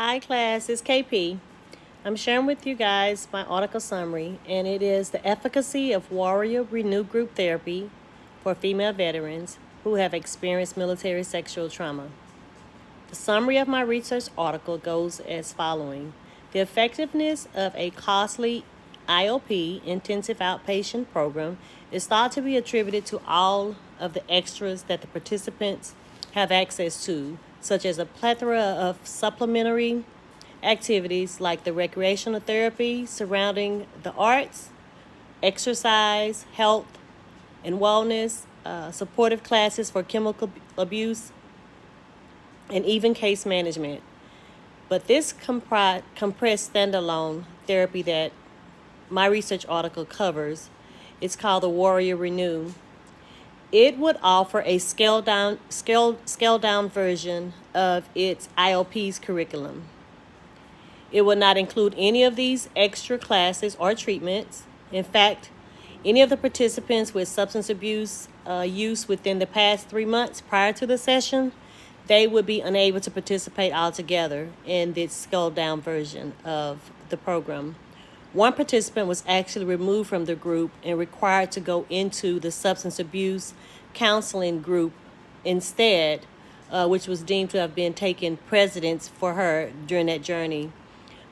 Hi class, it's KP. I'm sharing with you guys my article summary, and it is the efficacy of Warrior Renew Group Therapy for female veterans who have experienced military sexual trauma. The summary of my research article goes as following. The effectiveness of a costly IOP, intensive outpatient program, is thought to be attributed to all of the extras that the participants have access to, such as a plethora of supplementary activities like the recreational therapy surrounding the arts, exercise, health, and wellness, supportive classes for chemical abuse, and even case management. But this compressed standalone therapy that my research article covers, it's called the Warrior Renew. It would offer a scaled down version of its IOP's curriculum. It would not include any of these extra classes or treatments. In fact, any of the participants with substance abuse use within the past 3 months prior to the session, they would be unable to participate altogether in this scaled down version of the program. One participant was actually removed from the group and required to go into the substance abuse counseling group instead, which was deemed to have been taking precedence for her during that journey.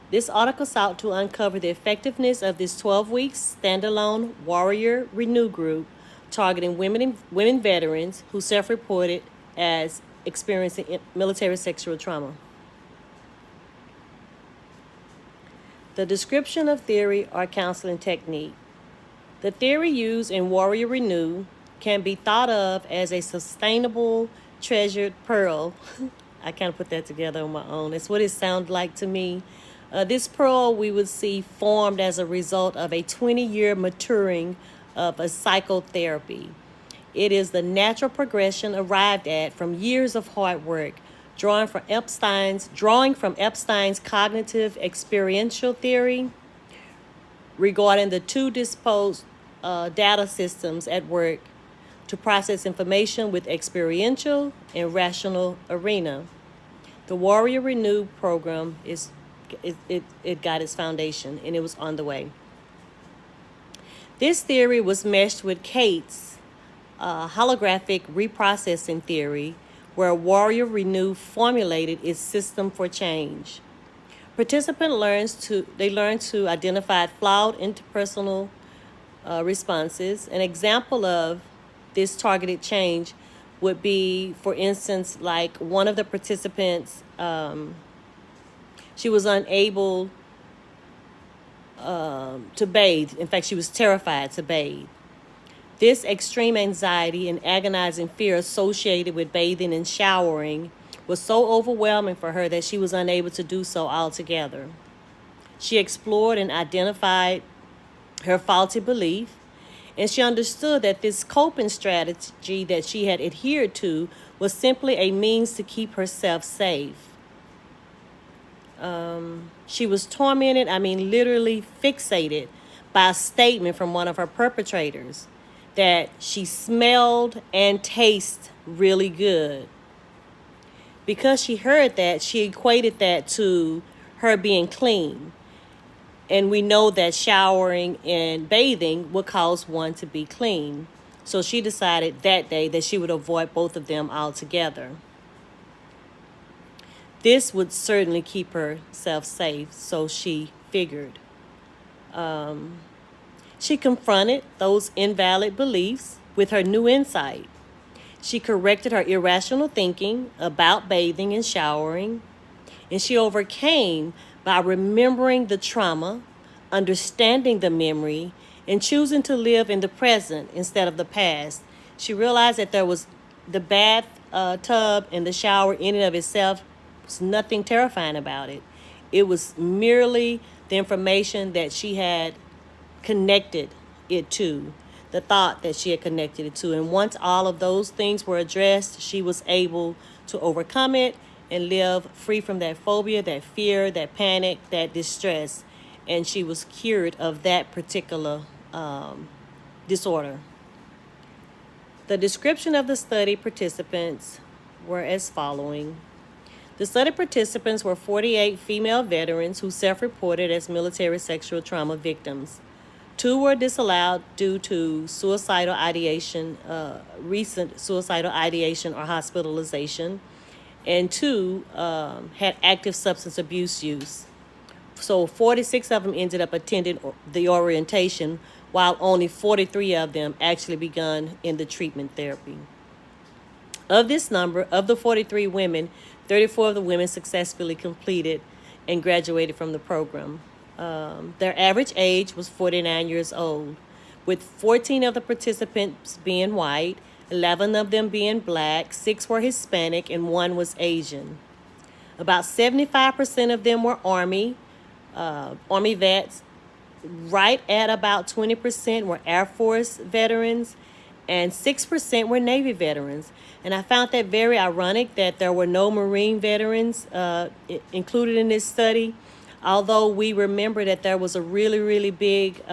This article sought to uncover the effectiveness of this 12-week standalone Warrior Renew group targeting women veterans who self-reported as experiencing military sexual trauma. The description of theory or counseling technique. The theory used in Warrior Renew can be thought of as a sustainable, treasured pearl. I kind of put that together on my own. It's what it sounds like to me. This pearl we would see formed as a result of a 20-year maturing of a psychotherapy. It is the natural progression arrived at from years of hard work, drawing from Epstein's cognitive experiential theory regarding the two disposed data systems at work to process information with experiential and rational arena. The Warrior Renew program it got its foundation, and it was on the way. This theory was meshed with Kate's holographic reprocessing theory, where Warrior Renew formulated its system for change. Participant learn to identify flawed interpersonal responses. An example of this targeted change would be, for instance, like one of the participants, she was unable to bathe. In fact, she was terrified to bathe. This extreme anxiety and agonizing fear associated with bathing and showering was so overwhelming for her that she was unable to do so altogether. She explored and identified her faulty belief, and she understood that this coping strategy that she had adhered to was simply a means to keep herself safe. She was tormented, literally fixated by a statement from one of her perpetrators that she smelled and tasted really good. Because she heard that, she equated that to her being clean. And we know that showering and bathing would cause one to be clean. So she decided that day that she would avoid both of them altogether. This would certainly keep herself safe, so she figured. She confronted those invalid beliefs with her new insight. She corrected her irrational thinking about bathing and showering, and she overcame by remembering the trauma, understanding the memory, and choosing to live in the present instead of the past. She realized that there was the bath tub and the shower in and of itself was nothing terrifying about it. It was merely the information that she had connected it to, the thought that she had connected it to. And once all of those things were addressed, she was able to overcome it and live free from that phobia, that fear, that panic, that distress. And she was cured of that particular disorder. The description of the study participants were as following. The study participants were 48 female veterans who self-reported as military sexual trauma victims. 2 were disallowed due to suicidal ideation, recent suicidal ideation or hospitalization, and 2 had active substance abuse use. So 46 of them ended up attending the orientation, while only 43 of them actually begun in the treatment therapy. Of this number, of the 43 women, 34 of the women successfully completed and graduated from the program. Their average age was 49 years old, with 14 of the participants being white, 11 of them being black, 6 were Hispanic, and 1 was Asian. About 75% of them were Army vets. Right at about 20% were Air Force veterans, and 6% were Navy veterans. And I found that very ironic that there were no Marine veterans included in this study, although we remember that there was a really big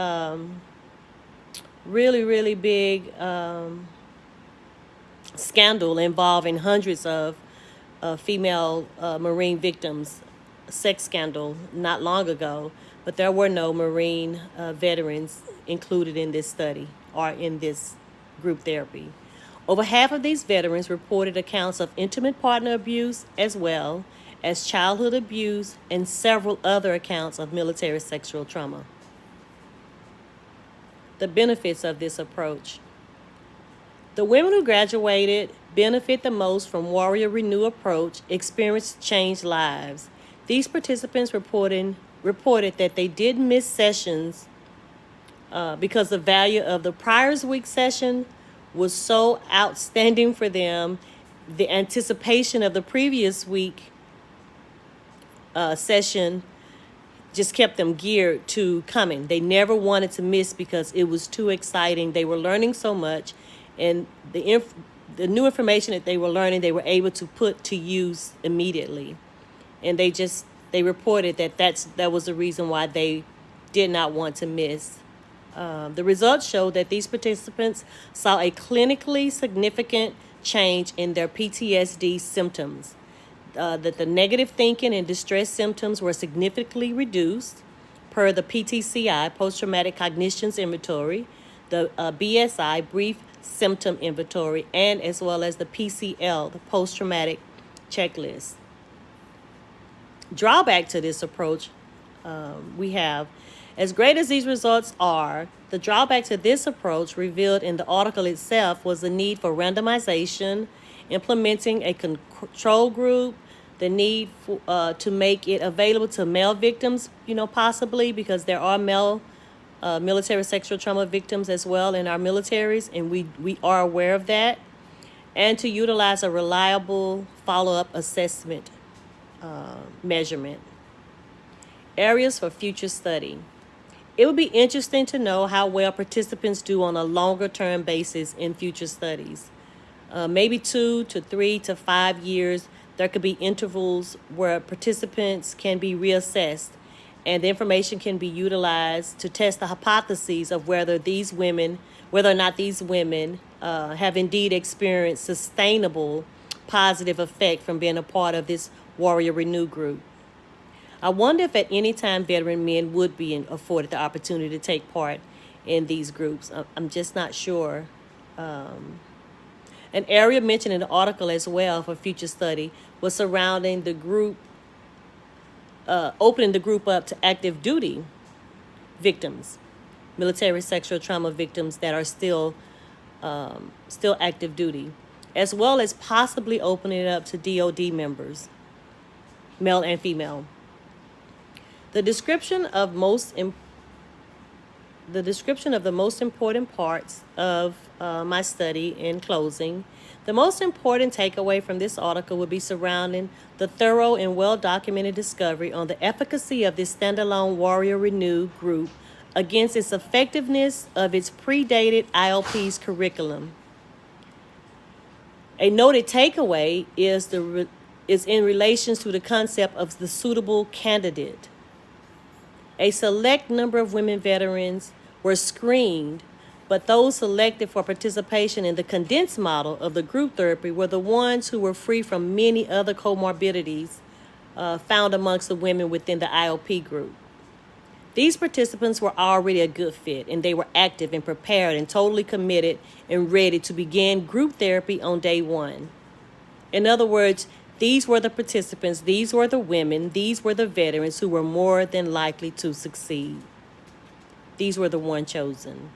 scandal involving hundreds of female Marine victims, a sex scandal not long ago, but there were no Marine veterans included in this study or in this group therapy. Over half of these veterans reported accounts of intimate partner abuse, as well as childhood abuse and several other accounts of military sexual trauma. The benefits of this approach. The women who graduated benefit the most from Warrior Renew approach, experienced changed lives. These participants reported that they did miss sessions because the value of the prior week session was so outstanding for them. The anticipation of the previous week session just kept them geared to coming. They never wanted to miss because it was too exciting. They were learning so much, and the new information that they were learning, they were able to put to use immediately. And they reported that was the reason why they did not want to miss. The results showed that these participants saw a clinically significant change in their PTSD symptoms, that the negative thinking and distress symptoms were significantly reduced per the PTCI, Post-Traumatic Cognitions Inventory, the BSI, Brief Symptom Inventory, and as well as the PCL, the Post-Traumatic Checklist. Drawback to this approach, we have, as great as these results are, the drawback to this approach revealed in the article itself was the need for randomization, implementing a control group, the need for, to make it available to male victims, possibly, because there are male military sexual trauma victims as well in our militaries, and we are aware of that, and to utilize a reliable follow-up assessment measurement. Areas for future study. It would be interesting to know how well participants do on a longer-term basis in future studies. Maybe 2 to 3 to 5 years, there could be intervals where participants can be reassessed, and the information can be utilized to test the hypotheses of whether or not these women have indeed experienced sustainable positive effect from being a part of this Warrior Renew group. I wonder if at any time veteran men would be afforded the opportunity to take part in these groups. I'm just not sure. An area mentioned in the article as well for future study was surrounding the group, opening the group up to active duty victims, military sexual trauma victims that are still active duty, as well as possibly opening it up to DOD members, male and female. The description of the most important parts of my study in closing. The most important takeaway from this article would be surrounding the thorough and well-documented discovery on the efficacy of this standalone Warrior Renew group against its effectiveness of its predated IOP's curriculum. A noted takeaway is in relation to the concept of the suitable candidate. A select number of women veterans were screened, But those selected for participation in the condensed model of the group therapy were the ones who were free from many other comorbidities found amongst the women within the IOP group. These participants were already a good fit, and they were active and prepared and totally committed and ready to begin group therapy on day one. In other words, these were the participants, these were the women, these were the veterans who were more than likely to succeed. These were the one chosen.